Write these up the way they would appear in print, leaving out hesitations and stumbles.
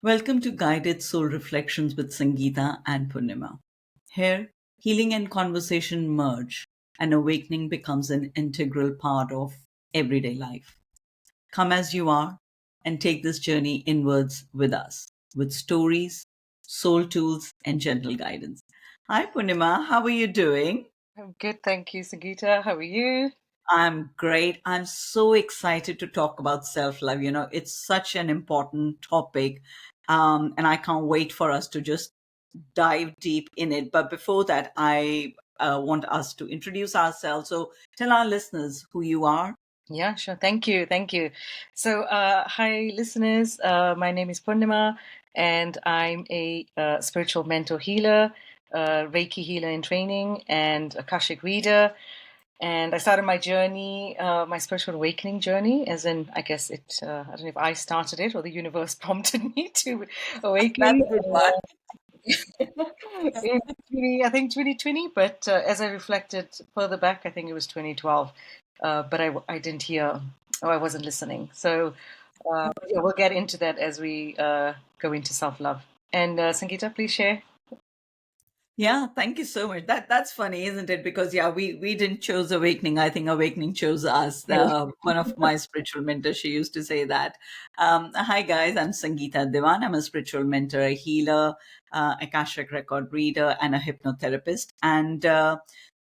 Welcome to Guided Soul Reflections with Sangeeta and Purnima. Here, healing and conversation merge, and awakening becomes an integral part of everyday life. Come as you are and take this journey inwards with us, with stories, soul tools, and gentle guidance. Hi, Purnima. How are you doing? I'm good, thank you, Sagita. How are you? I'm great. I'm so excited to talk about self love. It's such an important topic. And I can't wait for us to just dive deep in it. But before that, I want us to introduce ourselves. So tell our listeners who you are. Yeah, sure. Thank you. Thank you. Hi, listeners. My name is Purnima, and I'm a spiritual mentor healer, Reiki healer in training, and Akashic reader. And I started my journey, my spiritual awakening journey, as in, I guess I don't know if I started it or the universe prompted me to That's awakening. a good one. In I think 2020, but as I reflected further back, I think it was 2012. But I didn't hear, or I wasn't listening. Yeah, we'll get into that as we go into self love. And Sangeeta, please share. Yeah, thank you so much. That's funny, isn't it? Because yeah, we didn't choose awakening. I think awakening chose us. One of my spiritual mentors, she used to say that. Hi guys, I'm Sangeeta Devan. I'm a spiritual mentor, a healer, Akashic record reader, and a hypnotherapist. And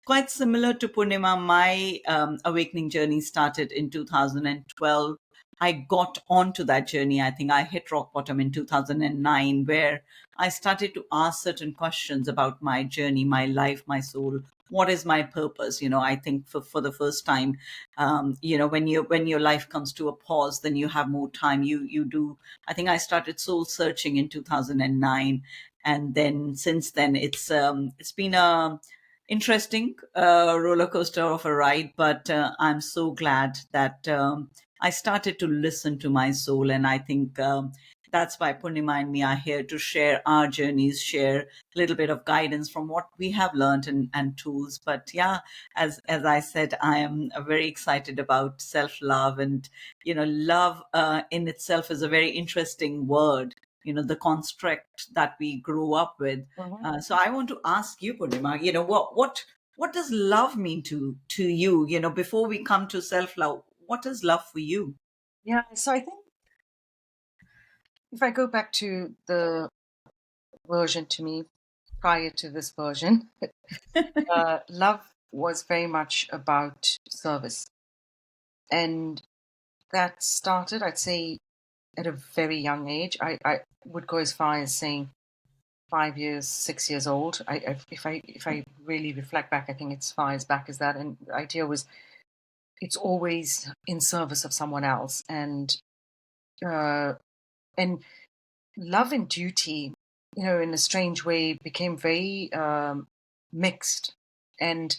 quite similar to Purnima, my awakening journey started in 2012. I got onto that journey. I think I hit rock bottom in 2009, where I started to ask certain questions about my journey, my life, my soul. What is my purpose? I think for the first time, when your life comes to a pause, then you have more time. You do. I think I started soul searching in 2009, and then since then it's been a interesting roller coaster of a ride. But I'm so glad that I started to listen to my soul, and I think. That's why Purnima and me are here to share our journeys, share a little bit of guidance from what we have learned and tools. But yeah, as I said, I am very excited about self-love. And love in itself is a very interesting word, the construct that we grew up with. Mhm. So I want to ask you, Purnima, what does love mean to you? Before we come to self-love, what is love for you? Yeah, so I think if I go back to the version to me prior to this version, love was very much about service. And that started, I'd say, at a very young age. I would go as far as saying 5 years, 6 years old. If I really reflect back, I think it's as far as back as that. And the idea was it's always in service of someone else, uh, and love and duty, in a strange way, became very mixed. And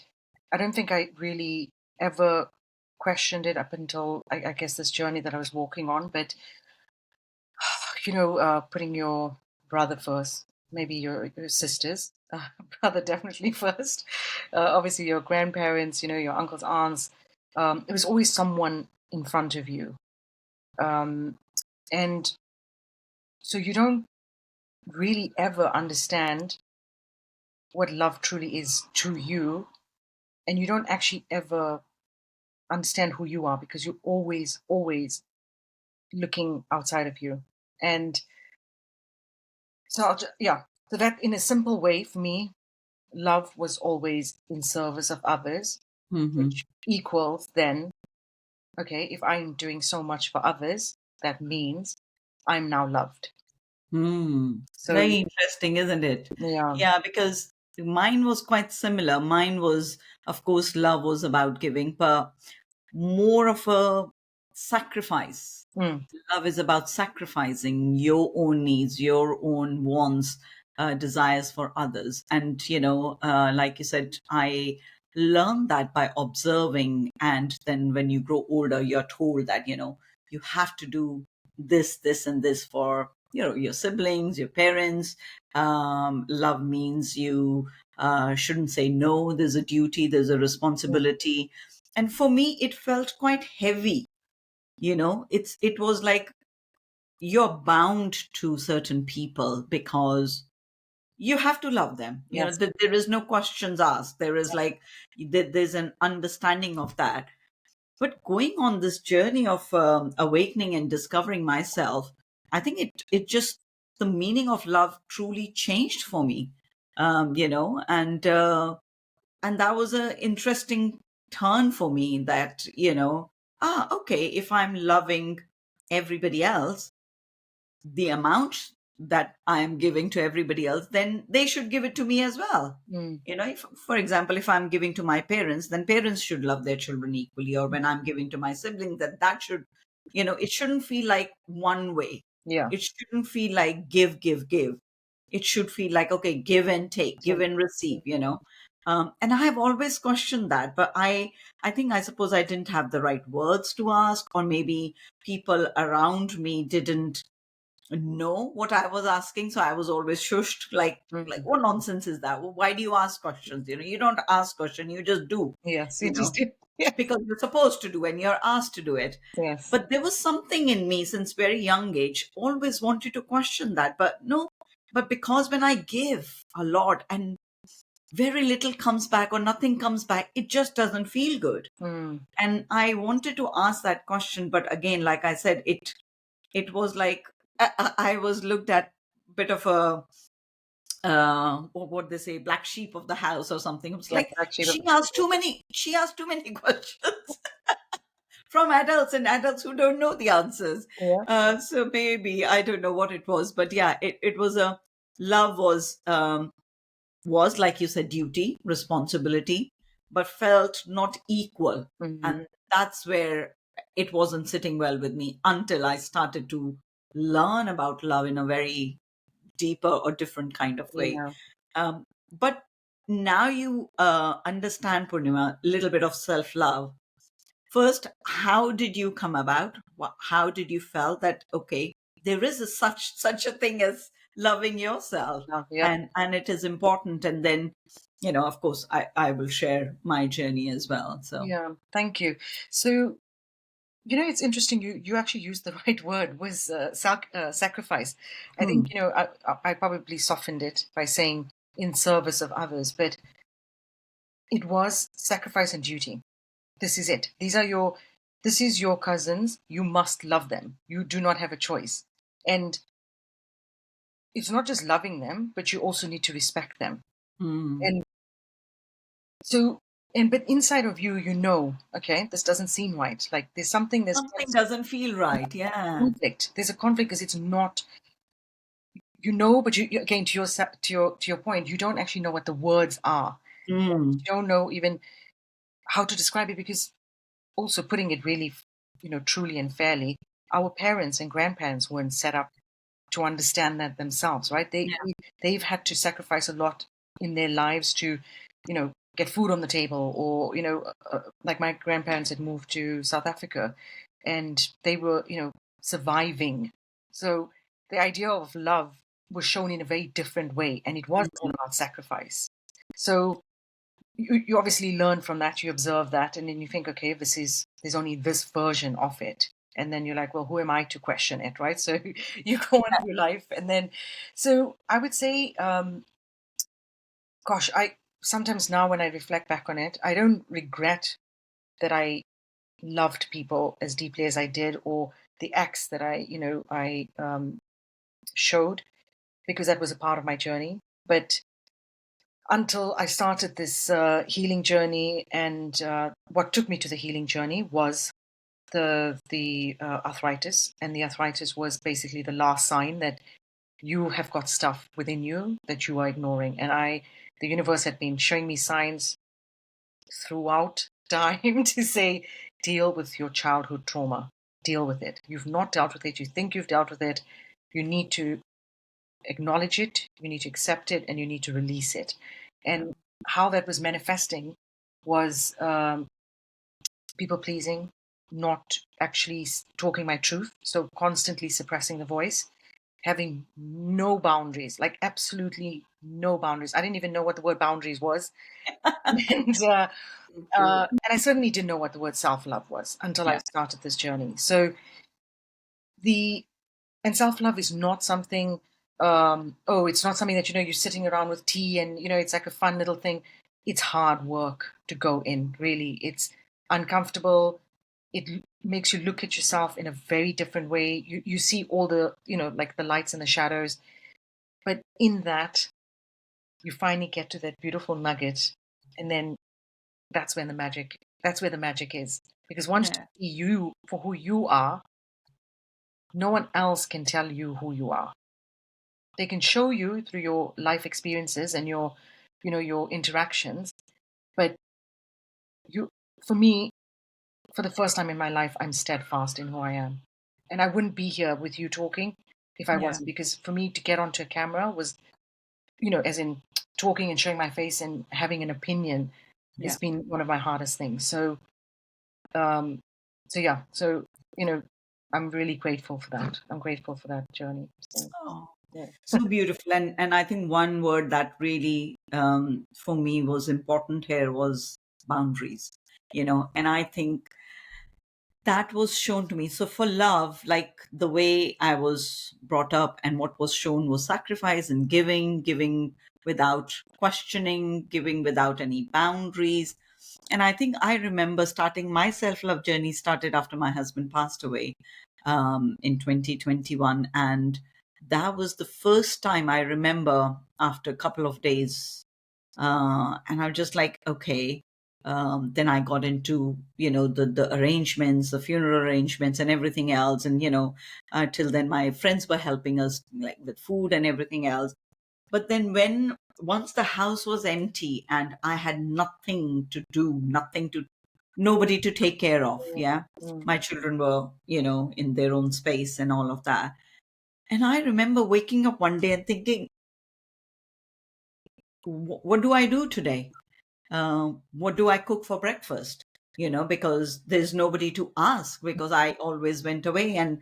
I don't think I really ever questioned it up until I guess this journey that I was walking on. But putting your brother first, maybe your sisters, brother definitely first, obviously your grandparents, your uncles, aunts. It was always someone in front of you. Um, and so you don't really ever understand what love truly is to you. And you don't actually ever understand who you are because you're always, always looking outside of you. And yeah, so that in a simple way for me, love was always in service of others, Hmm. which equals then, okay, if I'm doing so much for others, that means I'm now loved. Hmm. So, Very interesting, isn't it? yeah. Yeah, because mine was quite similar. Mine was, of course, love was about giving, but more of a sacrifice. Mm, Love is about sacrificing your own needs, your own wants, desires for others. And, like you said, I learned that by observing. And then when you grow older, you're told that, you have to do this, and this for, your siblings, your parents. Love means you shouldn't say no. There's a duty, there's a mm, responsibility. And for me, it felt quite heavy. It was like you're bound to certain people because you have to love them. Yes. There is no questions asked. There is like, there's an understanding of that. But going on this journey of awakening and discovering myself, I think it just, the meaning of love truly changed for me. And that was an interesting turn for me, that okay, if I'm loving everybody else, the amount that I'm giving to everybody else, then they should give it to me as well. Mm. If, for example, if I'm giving to my parents, then parents should love their children equally. Or when I'm giving to my siblings, that should, it shouldn't feel like one way. Yeah. It shouldn't feel like give, give, give. It should feel like, okay, give and take, give and receive. And I have always questioned that, but I think, I suppose, I didn't have the right words to ask, or maybe people around me didn't know what I was asking, so I was always shushed. Like, Mm. what nonsense is that? Well, why do you ask questions? You don't ask questions, you just do. Yes. You You know, just did. Yes. because you're supposed to do and you're asked to do it. Yes. But there was something in me since very young age always wanted to question that. But no, but because when I give a lot and very little comes back or nothing comes back, it just doesn't feel good. Mm. And I wanted to ask that question, but again, like I said, it was like I was looked at bit of a what they say, black sheep of the house or something. It was Yes. like, Actually. she asked too many questions from adults, and adults who don't know the answers. Yeah. So maybe, I don't know what it was, but yeah, it was a love was, like you said, duty, responsibility, but felt not equal. Mm. And that's where it wasn't sitting well with me until I started to learn about love in a very deeper or different kind of way. Yeah. But now you understand, Purnima, a little bit of self love. First, how did you come about? How did you felt that, okay, there is such a thing as loving yourself, Yeah. Yeah. and it is important. And then, of course, I will share my journey as well. So, Yeah. Thank you. So, it's interesting. You actually used the right word, was sacrifice. I hmm, think I probably softened it by saying in service of others, but it was sacrifice and duty. This is it. This is your cousins. You must love them. You do not have a choice. And it's not just loving them, but you also need to respect them. hmm. And so, but inside of you, okay, this doesn't seem right. Like there's something, there's Something doesn't feel right. Yeah. conflict. There's a conflict because it's not, but again, to your point, you don't actually know what the words are. Hmm. You don't know even how to describe it because also putting it really, truly and fairly, our parents and grandparents weren't set up to understand that themselves, right? Yeah. They've had to sacrifice a lot in their lives to, get food on the table, or like my grandparents had moved to South Africa, and they were, surviving. So the idea of love was shown in a very different way, and it was all Mhm. about sacrifice. So you obviously learn from that, you observe that, and then you think, okay, there's only this version of it. And then you're like, well, who am I to question it, right? So you go on through life, and then, so I would say, gosh, I sometimes now when I reflect back on it, I don't regret that I loved people as deeply as I did, or the acts that I showed, because that was a part of my journey. But until I started this healing journey, and what took me to the healing journey was the arthritis, and the arthritis was basically the last sign that you have got stuff within you that you are ignoring. And the universe had been showing me signs throughout time to say, deal with your childhood trauma, deal with it. You've not dealt with it. You think you've dealt with it. You need to acknowledge it, you need to accept it, and you need to release it. And how that was manifesting was people pleasing, not actually talking my truth. So constantly suppressing the voice, having no boundaries, like absolutely no boundaries. I didn't even know what the word boundaries was. and, uh, True. and I certainly didn't know what the word self love was until I Yeah. started this journey. So the And self-love is not something, it's not something that, you're sitting around with tea and, it's like a fun little thing. It's hard work to go in, really. It's uncomfortable. Makes you look at yourself in a very different way. You see all the, like the lights and the shadows. But in that, you finally get to that beautiful nugget. And then that's where the magic is. Because once Yeah. you see you for who you are, no one else can tell you who you are. They can show you through your life experiences and your interactions. But you, for me, for the first time in my life, I'm steadfast in who I am. And I wouldn't be here with you talking if I Yeah. wasn't, because for me to get onto a camera was, as in talking and showing my face and having an opinion, Yeah. has been one of my hardest things. Um, so yeah, so, you know, I'm really grateful for that. I'm grateful for that journey. So, Oh, yeah. so beautiful. And I think one word that really for me was important here was boundaries. And I think that was shown to me. So for love, like the way I was brought up and what was shown was sacrifice and giving without questioning, giving without any boundaries. And I think I remember starting my self-love journey started after my husband passed away in 2021. And that was the first time I remember after a couple of days and I was just like, okay. Then I got into, the arrangements, the funeral arrangements and everything else. And, till then my friends were helping us like with food and everything else. But then once the house was empty and I had nothing to do, nobody to take care of. Yeah. Mm, My children were, in their own space and all of that. And I remember waking up one day and thinking, what do I do today? What do I cook for breakfast? Because there's nobody to ask because I always went away, and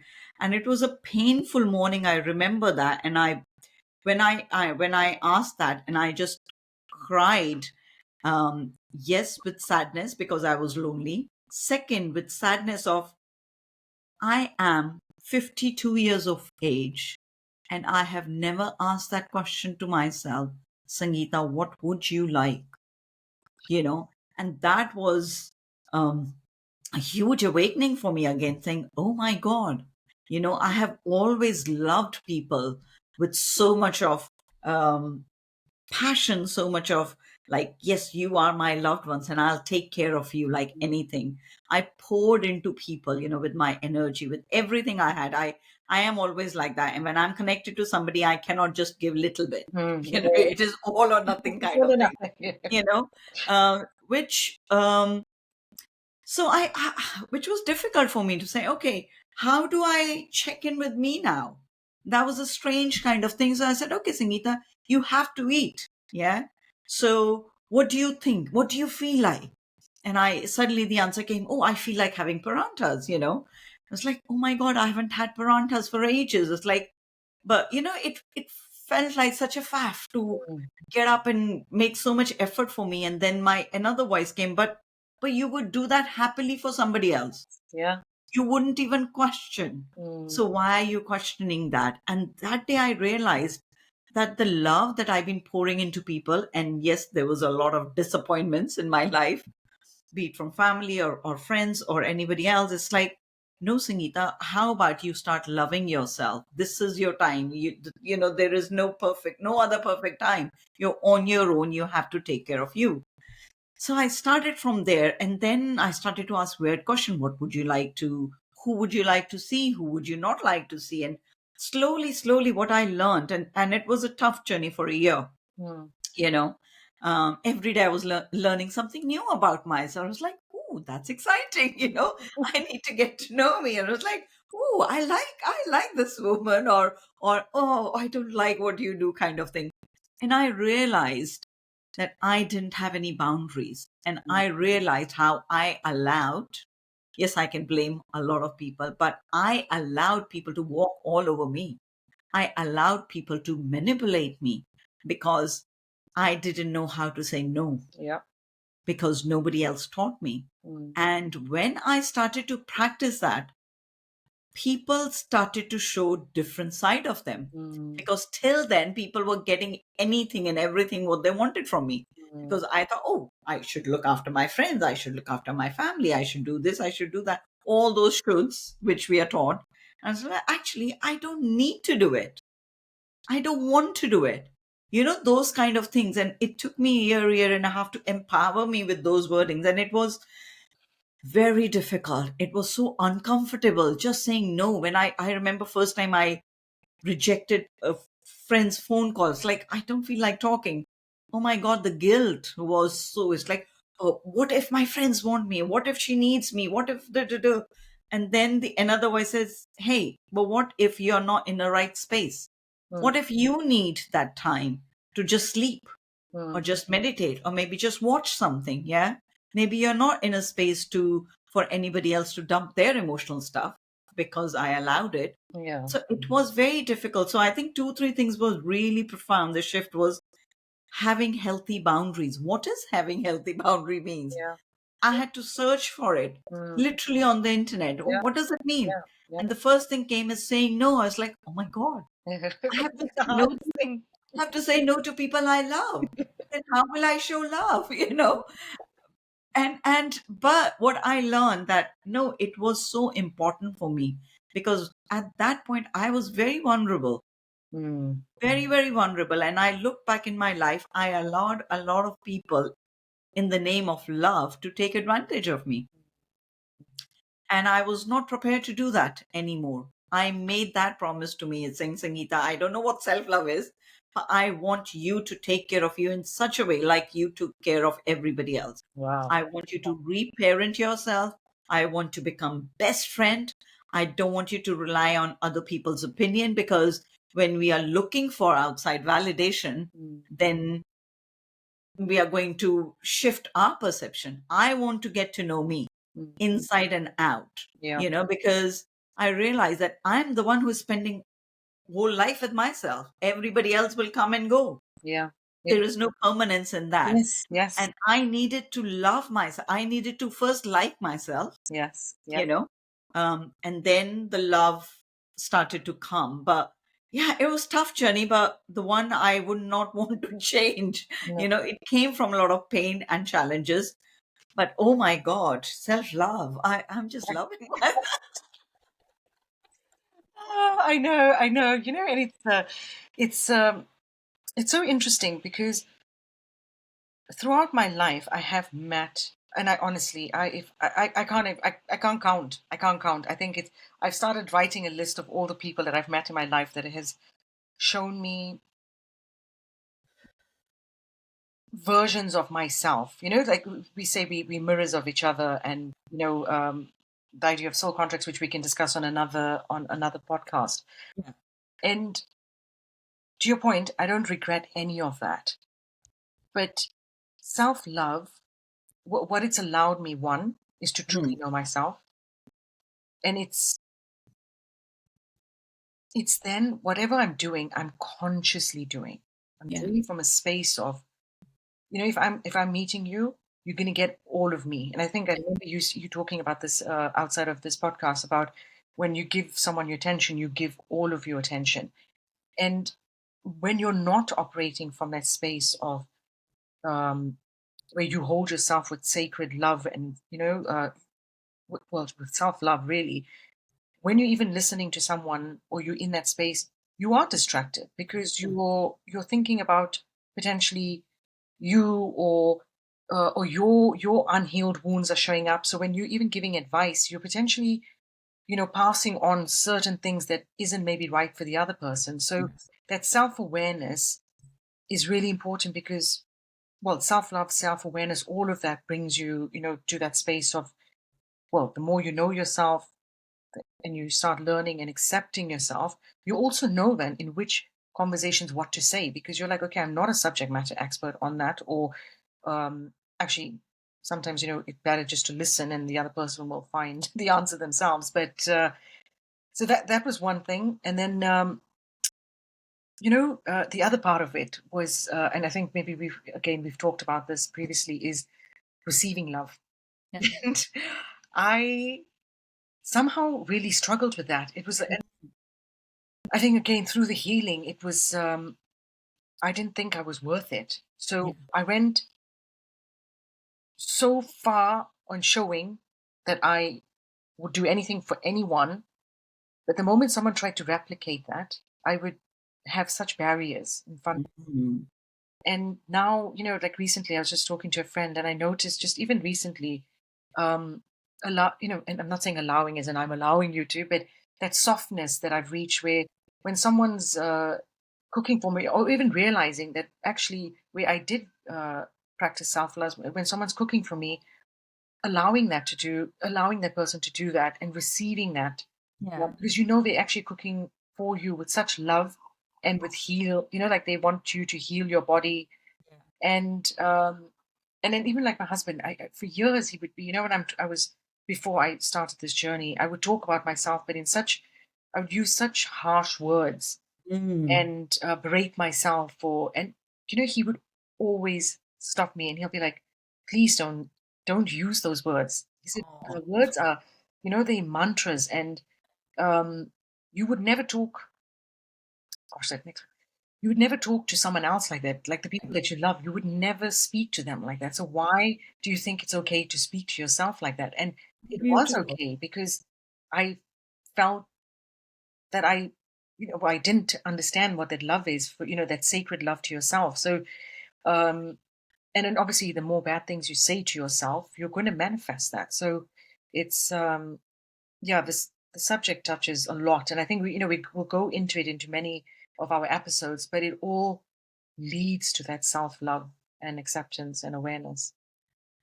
it was a painful morning. I remember that, and when I asked that, and I just cried. Yes, with sadness because I was lonely. Second, with sadness of I am 52 years of age, and I have never asked that question to myself, Sangeeta, what would you like? you know and that was um, a huge awakening for me again, saying, oh my god, I have always loved people with so much of um, passion, so much of like, yes, you are my loved ones and I'll take care of you like anything. I poured into people, with my energy, with everything I had. I am always like that, and when I'm connected to somebody, I cannot just give little bit. yeah. It is all or nothing kind More of than thing. nothing. Yeah. Which so which was difficult for me to say, okay, how do I check in with me now? That was a strange kind of thing. So I said, okay, Sangeeta, you have to eat. Yeah. So what do you think? What do you feel like? And I suddenly the answer came, oh, I feel like having paranthas. I was like, oh my God, I haven't had paranthas for ages. It's like, but it felt like such a faff to Mm, get up and make so much effort for me. And then my another voice came, but you would do that happily for somebody else. yeah. You wouldn't even question. Mm, So why are you questioning that? And that day I realized that the love that I've been pouring into people, and yes, there was a lot of disappointments in my life, be it from family or friends or anybody else. It's like, no, Sangeeta, how about you start loving yourself? This is your time. There is no other perfect time. You're on your own. You have to take care of you. So I started from there, and then I started to ask weird question. Who would you like to see? Who would you not like to see? And slowly, what I learned, and it was a tough journey for a year, mm, you know every day I was learning something new about myself. I was like, oh, that's exciting. I need to get to know me. And I was like, oh, I like this woman, or oh, I don't like what you do, kind of thing. And I realized that I didn't have any boundaries, and mm, I realized how I allowed, yes, I can blame a lot of people, but I allowed people to walk all over me. I allowed people to manipulate me because I didn't know how to say no, yeah. because nobody else taught me. Mm, And when I started to practice that, people started to show different side of them, Mm, because till then people were getting anything and everything what they wanted from me, mm, because I thought, oh, I should look after my friends, I should look after my family, I should do this, I should do that, all those shoulds which we are taught. And so actually I don't need to do it, I don't want to do it, those kind of things. And it took me a year and a half to empower me with those wordings, and it was very difficult. It was so uncomfortable just saying no. When I remember first time I rejected a friend's phone calls, like, I don't feel like talking. Oh my God, the guilt was so, it's like, oh, what if my friends want me? What if she needs me? What if, da, da, da? And then the another voice says, hey, but what if you're not in the right space? mm, What if you need that time to just sleep, or mm. just meditate, or maybe just watch something? Yeah. Maybe you're not in a space to for anybody else to dump their emotional stuff, because I allowed it. Yeah, So it was very difficult. So I think two, three things was really profound. The shift was having healthy boundaries. What does having healthy boundary means? yeah, I had to search for it mm, literally on the internet. Oh, yeah, what does it mean? yeah, yeah. And the first thing came is saying no. I was like, oh my God, I have to It's the say no. hardest thing. I have to say no to people I love. Then how will I show love? But what I learned, that no, it was so important for me, because at that point I was very vulnerable, Mm, very, very vulnerable. And I look back in my life, I allowed a lot of people in the name of love to take advantage of me. And I was not prepared to do that anymore. I made that promise to me, saying, Sangeeta, I don't know what self love is, but I want you to take care of you in such a way like you took care of everybody else. wow. I want you to reparent yourself. I want to become best friend. I don't want you to rely on other people's opinion, because when we are looking for outside validation, Mm, then we are going to shift our perception. I want to get to know me mm, inside and out, yeah, because I realize that I'm the one who's spending whole life with myself. Everybody else will come and go. yeah, yeah. There is no permanence in that. Yes, yes, And I needed to love myself. I needed to first like myself, yes, yeah. you know, and then the love started to come. But yeah, it was tough journey, but the one I would not want to change. No. It came from a lot of pain and challenges. But oh my God, self love. I'm just loving my. Ah, I know, I know. And it's it's so interesting because throughout my life, I have met, and I honestly, I can't count. I can't count. I think it's. I've started writing a list of all the people that I've met in my life that has shown me versions of myself. Like we say, we mirrors of each other, and the idea of soul contracts, which we can discuss on another podcast. Yeah. And to your point, I don't regret any of that. But self love, what it's allowed me, one, is to truly Mm, know myself. And it's then whatever I'm doing, I'm consciously doing. I'm yeah. doing it from a space of, if I'm meeting you, you're going to get all of me. And I think I remember you talking about this outside of this podcast about when you give someone your attention, you give all of your attention. And when you're not operating from that space of um, where you hold yourself with sacred love and well, with self love, really, when you're even listening to someone or you're in that space, you are distracted because Mm, you're thinking about potentially you or your unhealed wounds are showing up. So when you're even giving advice, you're potentially passing on certain things that isn't maybe right for the other person. So yes. that self-awareness is really important because, well, self-love, self-awareness, all of that brings you to that space of, well, the more you know yourself and you start learning and accepting yourself, you also know then in which conversations what to say, because you're like, okay, I'm not a subject matter expert on that, or actually sometimes it's better just to listen and the other person will find the answer themselves. But so that was one thing. And then the other part of it was, and I think maybe we've talked about this previously, is receiving love. Yeah. And I somehow really struggled with that. It was, and I think again through the healing, it was. I didn't think I was worth it, Yeah. so I went so far on showing that I would do anything for anyone. But the moment someone tried to replicate that, I would have such barriers in front. Mhm. And now, like recently, I was just talking to a friend, and I noticed just even recently, um, and I'm not saying allowing as in I'm allowing you to, but that softness that I've reached where when someone's cooking for me, or even realizing that actually where I did practice self love, when someone's cooking for me, allowing that person to do that and receiving that, Yeah. because they're actually cooking for you with such love and with heal, like they want you to heal your body. Yeah. And um and then even like my husband, for years he would be, when I was, before I started this journey, I would talk about myself, but I would use such harsh words Mm. and berate myself for, and he would always stop me and he'll be like, please don't use those words. He said, Oh. words are, they mantras, and um you would never talk, gosh, that next you would never talk to someone else like that, like the people that you love. You would never speak to them like that. So why do you think it's okay to speak to yourself like that? And it was Beautiful. okay because I felt that I didn't understand what that love is, for that sacred love to yourself. So um and then obviously the more bad things you say to yourself, you're going to manifest that. So it's yeah, this the subject touches a lot, and I think we will go into it into many of our episodes, but it all leads to that self-love and acceptance and awareness.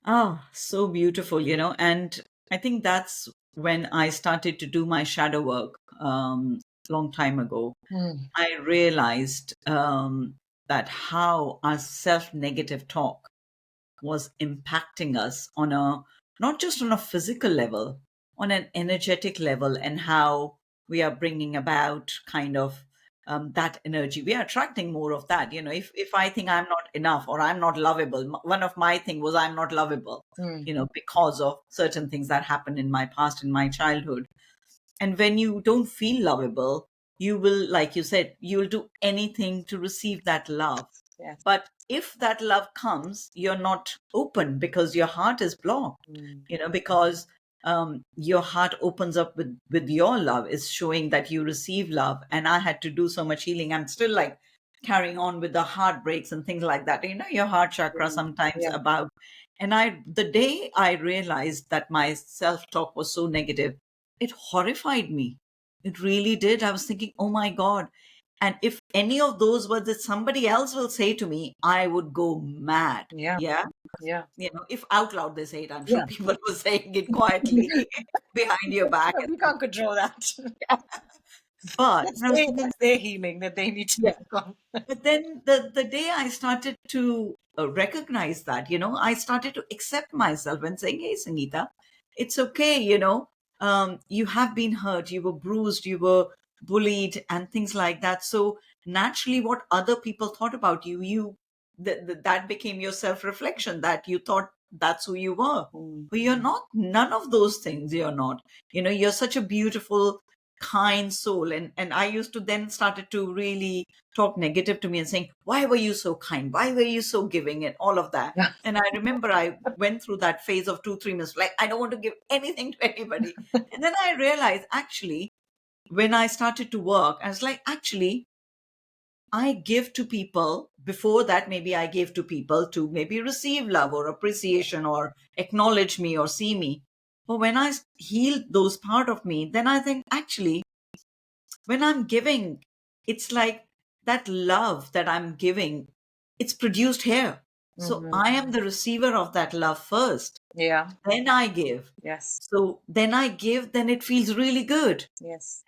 Ah, so beautiful, and I think that's when I started to do my shadow work long time ago. Mm, I realized that how our self-negative talk was impacting us on a not just on a physical level, on an energetic level, and how we are bringing about kind of that energy. We are attracting more of that. If I think I'm not enough or I'm not lovable, one of my thing was I'm not lovable. mm, Because of certain things that happened in my past, in my childhood. And when you don't feel lovable, you will, like you said, you will do anything to receive that love. yes. But if that love comes, you're not open because your heart is blocked, Mm, because your heart opens up with your love, is showing that you receive love. And I had to do so much healing. I'm still like carrying on with the heartbreaks and things like that. Your heart chakra yeah, sometimes yeah, about. And the day I realized that my self talk was so negative, it horrified me. It really did. I was thinking, oh my God. And if any of those words that somebody else will say to me, I would go mad. yeah, Yeah. yeah, If out loud they say it, I'm sure yeah. people were saying it quietly behind your back. We can't control that. But That's I was thinking, their healing that they need to yeah. work on. But then the day I started to recognize that, I started to accept myself and saying, hey, Sangeeta, it's okay, you have been hurt, you were bruised, you were bullied, and things like that. So naturally, what other people thought about you, that became your self reflection, that you thought that's who you were. Mm, But you're not, none of those things, you're not. You're such a beautiful, kind soul. And I used to then started to really talk negative to me and saying, why were you so kind? Why were you so giving? And all of that. yeah, And I remember I went through that phase of 2, 3 minutes, like, I don't want to give anything to anybody. And then I realized, actually, when I started to work, I was like, actually, I give to people. Before that, maybe I gave to people to maybe receive love or appreciation or acknowledge me or see me. But when I healed those part of me, then I think, actually, when I'm giving, it's like that love that I'm giving, it's produced here. So mhm, I am the receiver of that love first. yeah, Then I give. yes, So then I give, then it feels really good. yes,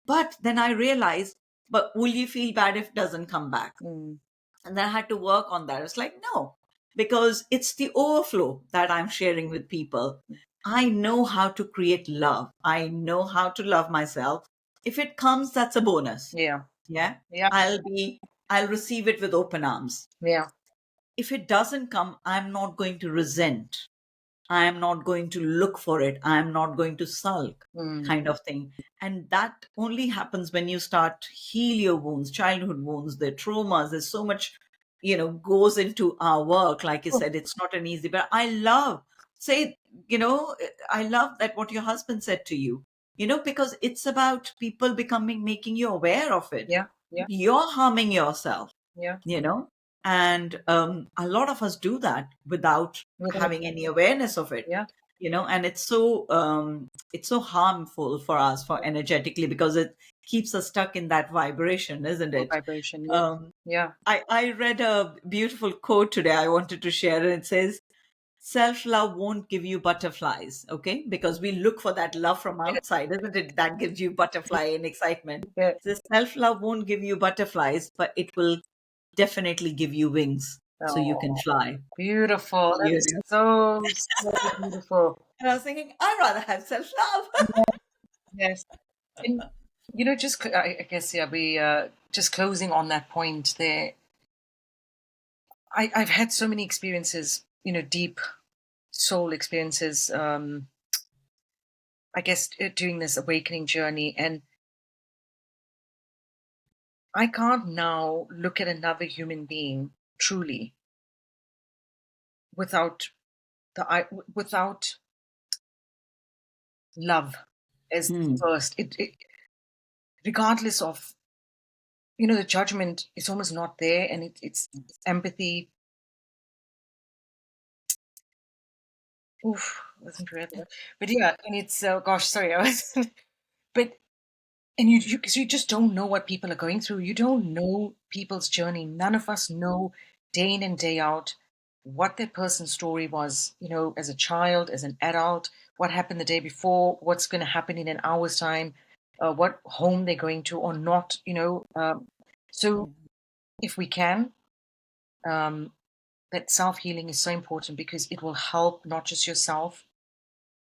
But then I realize, but will you feel bad if it doesn't come back? mm, And then I had to work on that. It's like, no, because it's the overflow that I'm sharing with people. I know how to create love. I know how to love myself. If it comes, that's a bonus. yeah, Yeah. yeah, I'll receive it with open arms. yeah, If it doesn't come, I'm not going to resent. I am not going to look for it. I am not going to sulk, Mm. kind of thing. And that only happens when you start heal your wounds, childhood wounds, the traumas. There's so much, goes into our work. Like you Oh, said, it's not an easy, but I love, say, I love that what your husband said to you, because it's about people making you aware of it. yeah, yeah, You're harming yourself, yeah. you know and a lot of us do that without Without, having any awareness of it, yeah, and it's so harmful for us, for energetically, because it keeps us stuck in that vibration, isn't low it? vibration. Yeah, um yeah. I read a beautiful quote today I wanted to share, and it says, self love won't give you butterflies, okay? Because we look for that love from Yeah, outside, isn't it? That gives you butterfly and excitement. yeah. So self love won't give you butterflies, but it will definitely give you wings so you can Oh, fly. beautiful. You That's know? so, so beautiful. And I was thinking, I'd rather have self love. Yes. And, just, I guess, yeah, just closing on that point there. I've had so many experiences, deep soul experiences, I guess, during this awakening journey. And I can't now look at another human being truly without without love as the Hmm. first. Regardless of, the judgment is almost not there, and it's empathy. Oof, wasn't read that. But yeah, and it's gosh, sorry, I was. But and because you just don't know what people are going through. You don't know people's journey. None of us know day in and day out what that person's story was, as a child, as an adult, what happened the day before, what's going to happen in an hour's time, what home they're going to or not, so if we can, um, that self-healing is so important because it will help not just yourself,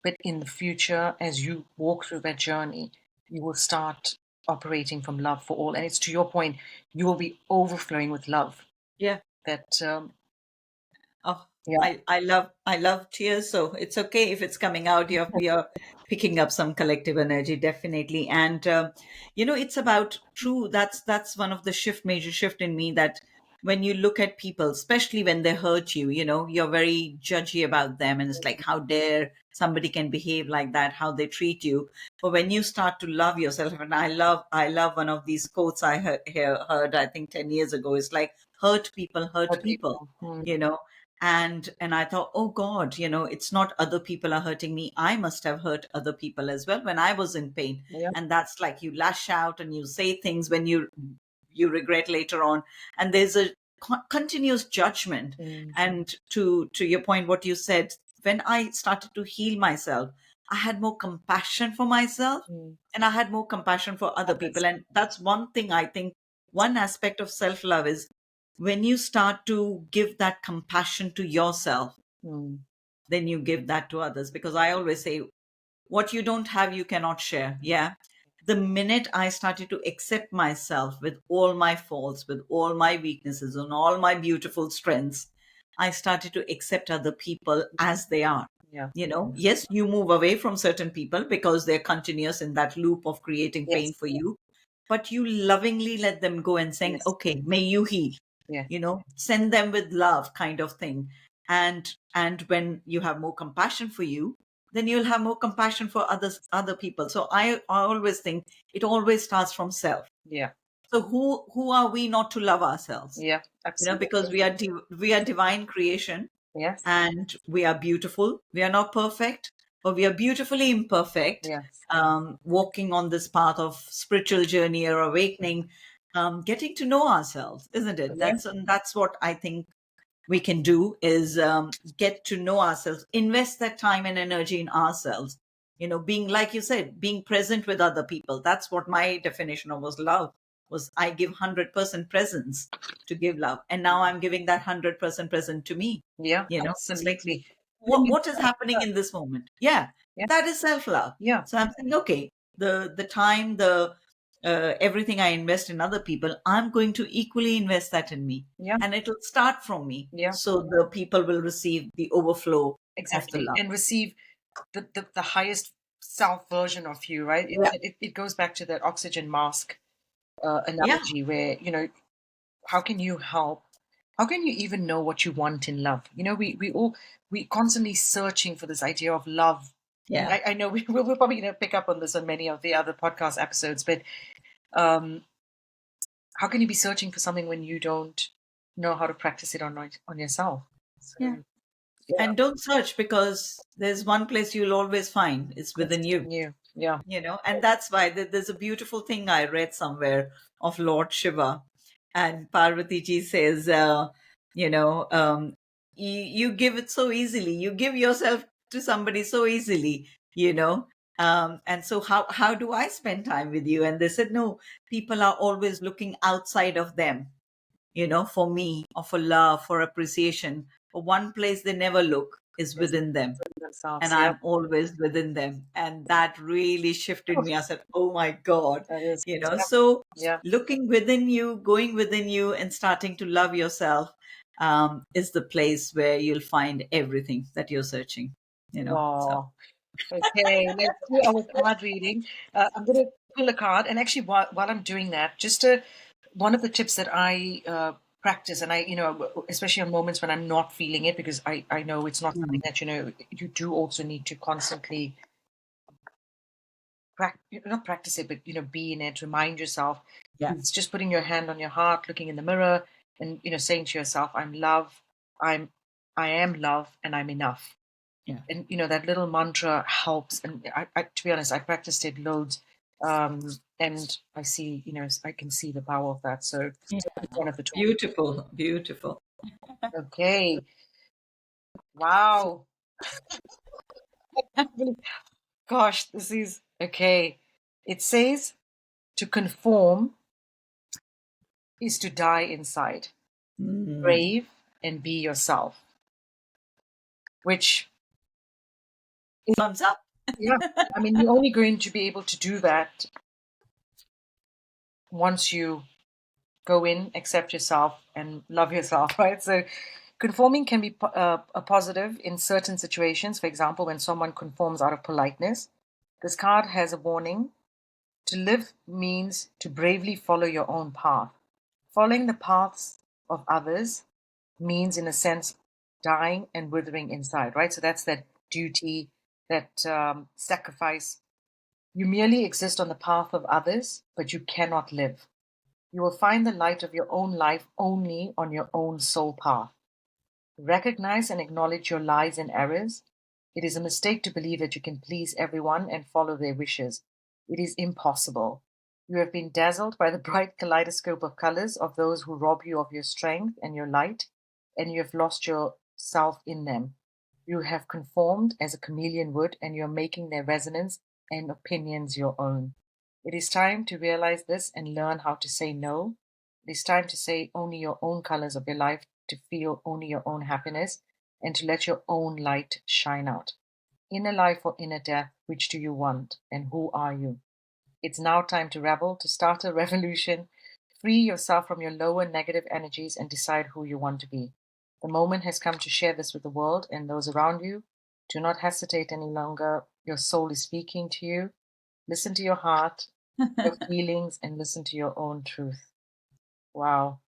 but in the future, as you walk through that journey, you will start operating from love for all. And it's to your point, you will be overflowing with love. Yeah. That, Oh, yeah, I love tears, so it's okay if it's coming out. You're picking up some collective energy, definitely. And it's about true. That's one of the major shift in me, that when you look at people, especially when they hurt you, you're very judgy about them, and it's like, how dare somebody can behave like that, how they treat you. But when you start to love yourself, and I love one of these quotes I heard I think 10 years ago. It's like, hurt hurt people, people. Mm, you know and I thought, oh God, it's not other people are hurting me, I must have hurt other people as well when I was in pain. yeah, And that's like, you lash out and you say things when you regret later on, and there's a continuous judgment. mm, And to your point, what you said, when I started to heal myself, I had more compassion for myself, mm. and I had more compassion for other Others. people. And that's one thing I think, one aspect of self love is when you start to give that compassion to yourself, Mm, then you give that to others. Because I always say, what you don't have, you cannot share. Yeah. The minute I started to accept myself with all my faults, with all my weaknesses, and all my beautiful strengths, I started to accept other people as they are. yeah. Yes, you move away from certain people because they're continuous in that loop of creating pain Yes. for you, but you lovingly let them go and saying, Yes. okay, may you heal, Yeah. send them with love, kind of thing. And when you have more compassion for you, then you'll have more compassion for other people. So I always think it always starts from self. Yeah. So who are we not to love ourselves? Yeah. Because Absolutely. we are divine creation, Yes. and we are beautiful. We are not perfect, but we are beautifully imperfect, Yes. walking on this path of spiritual journey or awakening, getting to know ourselves, isn't it? Yeah. That's what I think we can do, is get to know ourselves, invest that time and energy in ourselves, being, like you said, being present with other people. That's what my definition of was love was. I give 100% presence to give love, and now I'm giving that 100% present to me. Yeah. It's like, Absolutely. Then what is happening in this moment? Yeah, yeah. that is self love. Yeah. So I'm saying, okay, the time, the everything I invest in other people, I'm going to equally invest that in me, Yeah. and it'll start from me. Yeah. So the people will receive the overflow of the exactly, love. and receive the highest self version of you, right? Yeah. It goes back to that oxygen mask Yeah. analogy where, how can you help? How can you even know what you want in love? We constantly searching for this idea of love. And Yeah. I know we'll probably pick up on this on many of the other podcast episodes, but um, how can you be searching for something when you don't know how to practice it on yourself? So Yeah. yeah, And don't search, because there's one place you'll always find, it's it's within you. you. Yeah. And that's why there's a beautiful thing I read somewhere of Lord Shiva, and Parvati ji says, you know you give it so easily, you give yourself to somebody so easily, and so how do I spend time with you? And they said, no, people are always looking outside of them, for me, or for love, for appreciation. But one place they never look is Yes, within them, themselves. and Yeah. I'm always within them. And that really shifted me. I said, oh my God, That is. so Yeah. looking within you, going within you, and starting to love yourself is the place where you'll find everything that you're searching, so. Wow. Okay, let's do our card reading. I'm going to pull a card, and actually, while I'm doing that, one of the tips that I practice, and especially on moments when I'm not feeling it, because I know it's not something Mm, that you do also need to constantly not practice it, but be in it, remind yourself. yeah, It's just putting your hand on your heart, looking in the mirror, and saying to yourself, "I'm love. I am love, and I'm enough." yeah, And that little mantra helps. And to be honest, I practiced it loads, and I can see the power of that. So yeah. it's one of the tools. Beautiful, beautiful. Okay. Wow. Gosh, this is okay. It says to conform is to die inside. Mm. Brave and be yourself. Which is, Thumbs up. yeah, I mean, you're only going to be able to do that once you go in, accept yourself, and love yourself, right? So, conforming can be a positive in certain situations. For example, when someone conforms out of politeness, this card has a warning. To live means to bravely follow your own path. Following the paths of others means, in a sense, dying and withering inside, right? So that's that duty, that sacrifice. You merely exist on the path of others, but you cannot live. You will find the light of your own life only on your own soul path. Recognize and acknowledge your lies and errors. It is a mistake to believe that you can please everyone and follow their wishes. It is impossible. You have been dazzled by the bright kaleidoscope of colors of those who rob you of your strength and your light, and you have lost yourself in them. You have conformed as a chameleon would, and you are making their resonance and opinions your own. It is time to realize this and learn how to say no. It is time to say only your own colors of your life, to feel only your own happiness, and to let your own light shine out. Inner life or inner death, which do you want, and who are you? It's now time to rebel, to start a revolution. Free yourself from your lower negative energies and decide who you want to be. The moment has come to share this with the world and those around you. Do not hesitate any longer. Your soul is speaking to you. Listen to your heart, your feelings, and listen to your own truth. Wow.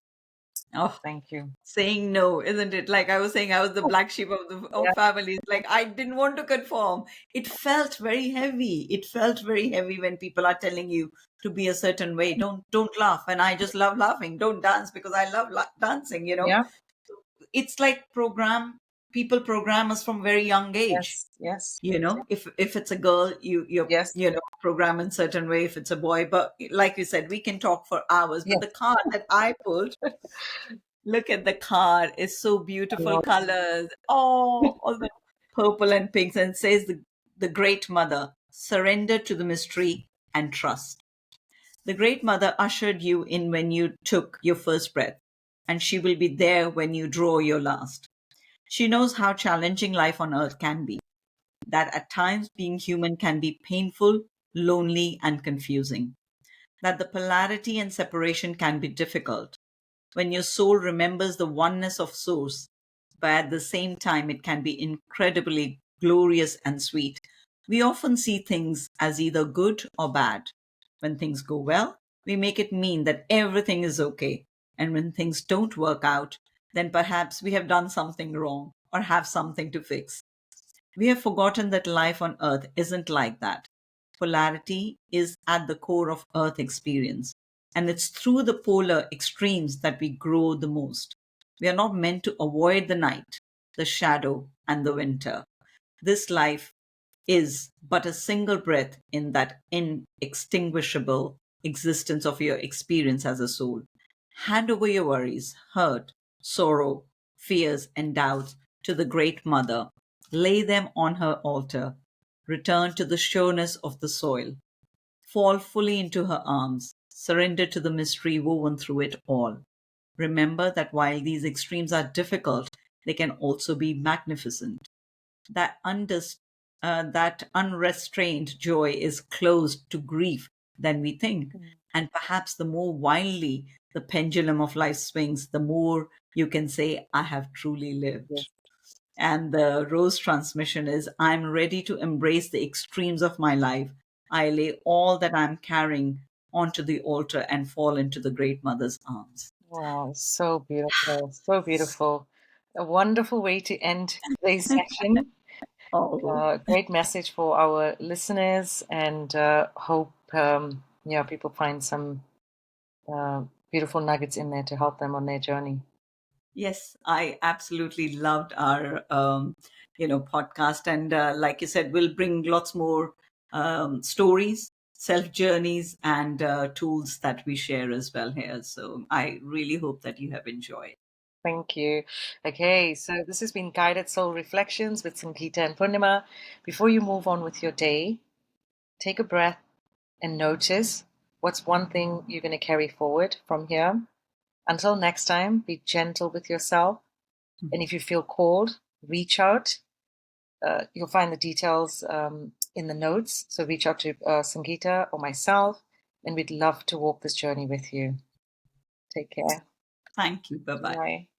Oh, Thank you. saying no, isn't it? Like I was saying, I was the black sheep of the Yeah. of families. Like I didn't want to conform. It felt very heavy. It felt very heavy when people are telling you to be a certain way. Don't laugh, and I just love laughing. Don't dance because I love dancing. Yeah. It's like people program us from very young age. Yes. Yes. If it's a girl, you're Yes. programmed in certain way. If it's a boy, but like you said, we can talk for hours. But Yes. the card that I pulled, look at the card. It's so I beautiful love colors. Oh, all the purple and pinks, and it says the Great Mother, surrender to the mystery and trust. The Great Mother ushered you in when you took your first breath, and she will be there when you draw your last. She knows how challenging life on earth can be, that at times being human can be painful, lonely, and confusing, that the polarity and separation can be difficult. When your soul remembers the oneness of Source, but at the same time, it can be incredibly glorious and sweet. We often see things as either good or bad. When things go well, we make it mean that everything is okay. And when things don't work out, then perhaps we have done something wrong or have something to fix. We have forgotten that life on Earth isn't like that. Polarity is at the core of Earth experience, and it's through the polar extremes that we grow the most. We are not meant to avoid the night, the shadow, and the winter. This life is but a single breath in that inextinguishable existence of your experience as a soul. Hand over your worries, hurt, sorrow, fears, and doubts to the Great Mother. Lay them on her altar. Return to the sureness of the soil. Fall fully into her arms. Surrender to the mystery woven through it all. Remember that while these extremes are difficult, they can also be magnificent. That unrestrained joy is close to grief than we think. Mm. And perhaps the more wildly the pendulum of life swings, the more you can say, I have truly lived. Yes. And the rose transmission is, I'm ready to embrace the extremes of my life. I lay all that I'm carrying onto the altar and fall into the Great Mother's arms. Wow, so beautiful, so beautiful. A wonderful way to end today's session. Oh, Great message for our listeners, and hope people find some beautiful nuggets in there to help them on their journey. yes, I absolutely loved our podcast, and like you said, we'll bring lots more stories, self journeys, and tools that we share as well here. So I really hope that you have enjoyed. Thank you. Okay, so this has been Guided Soul Reflections with Sangeeta and Purnima. Before you move on with your day, take a breath and notice what's one thing you're going to carry forward from here. Until next time, be gentle with yourself. And if you feel called, reach out. You'll find the details in the notes. So reach out to Sangeeta or myself, and we'd love to walk this journey with you. Take care. Thank you. Bye bye. Bye.